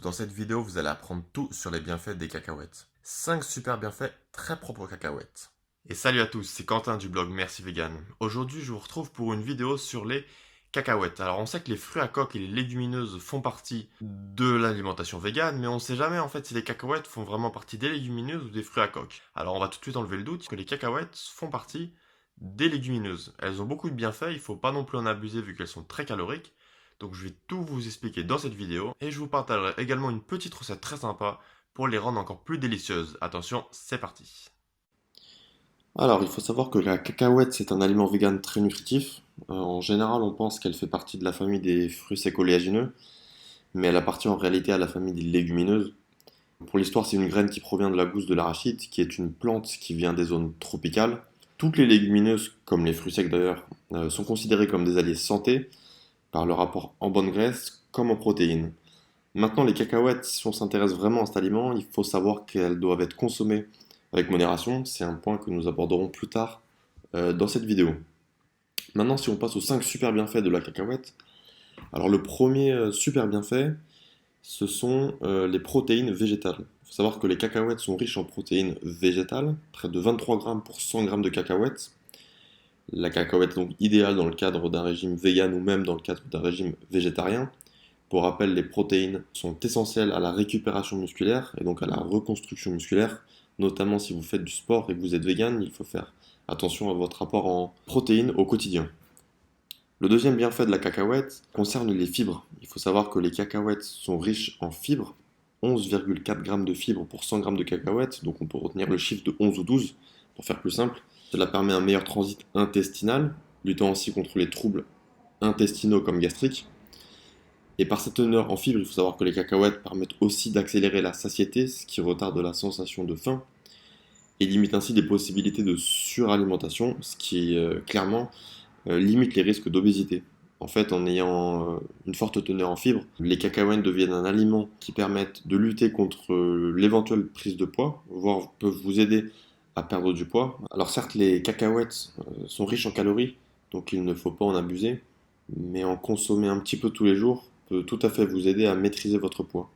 Dans cette vidéo, vous allez apprendre tout sur les bienfaits des cacahuètes. 5 super bienfaits très propres aux cacahuètes. Et salut à tous, c'est Quentin du blog Merci Vegan. Aujourd'hui, je vous retrouve pour une vidéo sur les cacahuètes. Alors, on sait que les fruits à coque et les légumineuses font partie de l'alimentation végane, mais on ne sait jamais en fait si les cacahuètes font vraiment partie des légumineuses ou des fruits à coque. Alors, on va tout de suite enlever le doute que les cacahuètes font partie des légumineuses. Elles ont beaucoup de bienfaits, il ne faut pas non plus en abuser vu qu'elles sont très caloriques. Donc je vais tout vous expliquer dans cette vidéo et je vous partagerai également une petite recette très sympa pour les rendre encore plus délicieuses. Attention, c'est parti. Alors, il faut savoir que la cacahuète, c'est un aliment vegan très nutritif. En général, on pense qu'elle fait partie de la famille des fruits secs oléagineux, mais elle appartient en réalité à la famille des légumineuses. Pour l'histoire, c'est une graine qui provient de la gousse de l'arachide, qui est une plante qui vient des zones tropicales. Toutes les légumineuses, comme les fruits secs d'ailleurs, sont considérées comme des alliés santé par leur apport en bonne graisse comme en protéines. Maintenant, les cacahuètes, si on s'intéresse vraiment à cet aliment, il faut savoir qu'elles doivent être consommées avec modération. C'est un point que nous aborderons plus tard dans cette vidéo. Maintenant, si on passe aux 5 super bienfaits de la cacahuète, alors le premier super bienfait, ce sont les protéines végétales. Il faut savoir que les cacahuètes sont riches en protéines végétales, près de 23 grammes pour 100 grammes de cacahuètes. La cacahuète est donc idéale dans le cadre d'un régime vegan ou même dans le cadre d'un régime végétarien. Pour rappel, les protéines sont essentielles à la récupération musculaire et donc à la reconstruction musculaire, notamment si vous faites du sport et que vous êtes vegan, il faut faire attention à votre apport en protéines au quotidien. Le deuxième bienfait de la cacahuète concerne les fibres. Il faut savoir que les cacahuètes sont riches en fibres, 11,4 grammes de fibres pour 100 grammes de cacahuètes, donc on peut retenir le chiffre de 11 ou 12 pour faire plus simple. Cela permet un meilleur transit intestinal, luttant ainsi contre les troubles intestinaux comme gastriques. Et par sa teneur en fibres, il faut savoir que les cacahuètes permettent aussi d'accélérer la satiété, ce qui retarde la sensation de faim, et limite ainsi les possibilités de suralimentation, ce qui clairement limite les risques d'obésité. En fait, en ayant une forte teneur en fibres, les cacahuètes deviennent un aliment qui permettent de lutter contre l'éventuelle prise de poids, voire peuvent vous aider à perdre du poids. Alors certes, les cacahuètes sont riches en calories, donc il ne faut pas en abuser, mais en consommer un petit peu tous les jours peut tout à fait vous aider à maîtriser votre poids.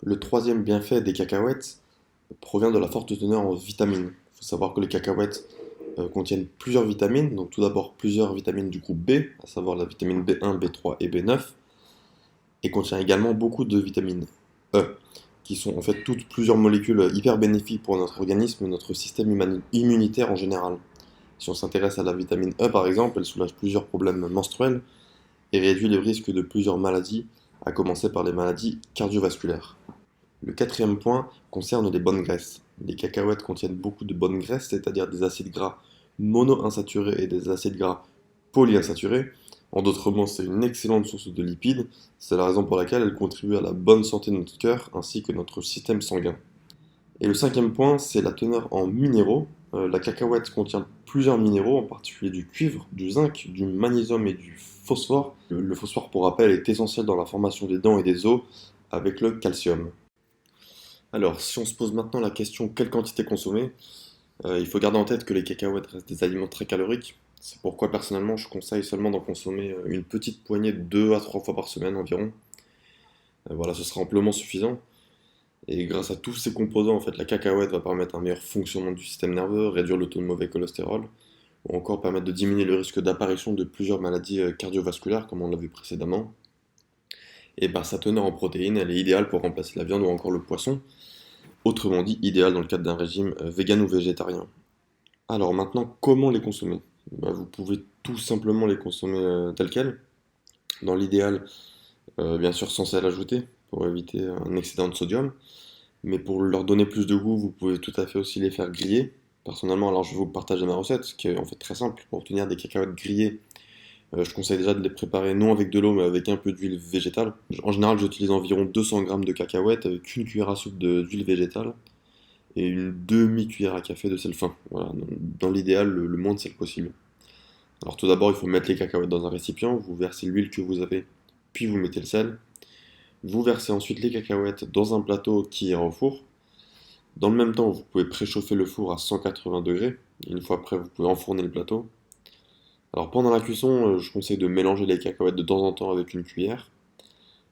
Le troisième bienfait des cacahuètes provient de la forte teneur en vitamines. Il faut savoir que les cacahuètes contiennent plusieurs vitamines, donc tout d'abord plusieurs vitamines du groupe B, à savoir la vitamine B1, B3 et B9, et contient également beaucoup de vitamines E, qui sont en fait toutes plusieurs molécules hyper bénéfiques pour notre organisme et notre système immunitaire en général. Si on s'intéresse à la vitamine E par exemple, elle soulage plusieurs problèmes menstruels et réduit le risque de plusieurs maladies, à commencer par les maladies cardiovasculaires. Le quatrième point concerne les bonnes graisses. Les cacahuètes contiennent beaucoup de bonnes graisses, c'est-à-dire des acides gras monoinsaturés et des acides gras polyinsaturés. En d'autres mots, c'est une excellente source de lipides. C'est la raison pour laquelle elles contribuent à la bonne santé de notre cœur ainsi que notre système sanguin. Et le cinquième point, c'est la teneur en minéraux. La cacahuète contient plusieurs minéraux, en particulier du cuivre, du zinc, du magnésium et du phosphore. Le phosphore, pour rappel, est essentiel dans la formation des dents et des os avec le calcium. Alors, si on se pose maintenant la question quelle quantité consommer, il faut garder en tête que les cacahuètes restent des aliments très caloriques. C'est pourquoi personnellement je conseille seulement d'en consommer une petite poignée 2 à 3 fois par semaine environ. Voilà, ce sera amplement suffisant. Et grâce à tous ces composants, en fait, la cacahuète va permettre un meilleur fonctionnement du système nerveux, réduire le taux de mauvais cholestérol, ou encore permettre de diminuer le risque d'apparition de plusieurs maladies cardiovasculaires, comme on l'a vu précédemment. Et par sa teneur en protéines, elle est idéale pour remplacer la viande ou encore le poisson, autrement dit idéale dans le cadre d'un régime vegan ou végétarien. Alors maintenant, comment les consommer? Vous pouvez tout simplement les consommer tels quels. Dans l'idéal, bien sûr sans sel ajouté, pour éviter un excédent de sodium. Mais pour leur donner plus de goût, vous pouvez tout à fait aussi les faire griller. Personnellement, alors je vais vous partager ma recette, qui est en fait très simple. Pour obtenir des cacahuètes grillées, je conseille déjà de les préparer non avec de l'eau, mais avec un peu d'huile végétale. En général, j'utilise environ 200 grammes de cacahuètes avec une cuillère à soupe d'huile végétale et une demi-cuillère à café de sel fin. Voilà, dans l'idéal, le moins de sel possible. Alors tout d'abord, il faut mettre les cacahuètes dans un récipient, vous versez l'huile que vous avez, puis vous mettez le sel. Vous versez ensuite les cacahuètes dans un plateau qui est au four. Dans le même temps, vous pouvez préchauffer le four à 180 degrés. Une fois prêt, vous pouvez enfourner le plateau. Alors pendant la cuisson, je conseille de mélanger les cacahuètes de temps en temps avec une cuillère.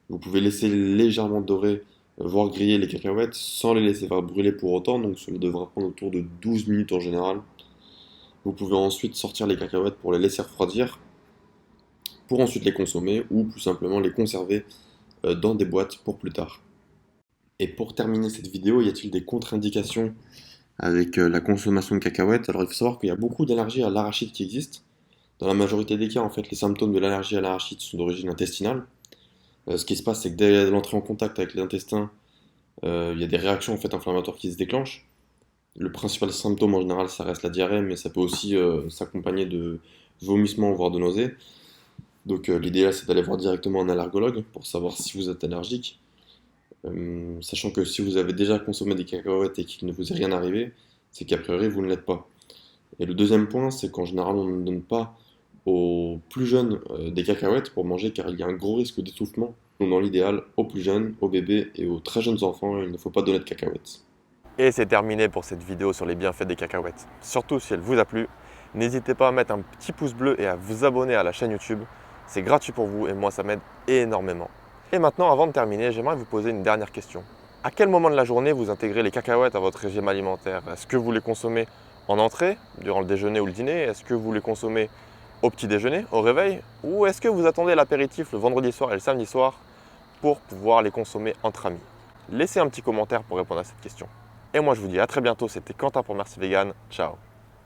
Vous pouvez laisser légèrement dorer voire griller les cacahuètes sans les laisser faire brûler pour autant, donc cela devra prendre autour de 12 minutes en général. Vous pouvez ensuite sortir les cacahuètes pour les laisser refroidir, pour ensuite les consommer ou plus simplement les conserver dans des boîtes pour plus tard. Et pour terminer cette vidéo, y a-t-il des contre-indications avec la consommation de cacahuètes? Alors il faut savoir qu'il y a beaucoup d'allergies à l'arachide qui existent. Dans la majorité des cas, en fait, les symptômes de l'allergie à l'arachide sont d'origine intestinale. Ce qui se passe, c'est que dès l'entrée en contact avec l'intestin, il y a des réactions en fait, inflammatoires qui se déclenchent. Le principal symptôme en général, ça reste la diarrhée, mais ça peut aussi s'accompagner de vomissements, voire de nausées. Donc l'idéal, c'est d'aller voir directement un allergologue pour savoir si vous êtes allergique. Sachant que si vous avez déjà consommé des cacahuètes et qu'il ne vous est rien arrivé, c'est qu'a priori vous ne l'êtes pas. Et le deuxième point, c'est qu'en général, on ne donne pas aux plus jeunes des cacahuètes pour manger car il y a un gros risque d'étouffement. Donc dans l'idéal, aux plus jeunes, aux bébés et aux très jeunes enfants, il ne faut pas donner de cacahuètes. Et c'est terminé pour cette vidéo sur les bienfaits des cacahuètes. Surtout si elle vous a plu, n'hésitez pas à mettre un petit pouce bleu et à vous abonner à la chaîne YouTube. C'est gratuit pour vous et moi ça m'aide énormément. Et maintenant, avant de terminer, j'aimerais vous poser une dernière question. À quel moment de la journée vous intégrez les cacahuètes à votre régime alimentaire? Est-ce que vous les consommez en entrée, durant le déjeuner ou le dîner? Est-ce que vous les consommez au petit déjeuner, au réveil? Ou est-ce que vous attendez l'apéritif le vendredi soir et le samedi soir pour pouvoir les consommer entre amis? Laissez un petit commentaire pour répondre à cette question. Et moi je vous dis à très bientôt, c'était Quentin pour Merci Vegan, ciao.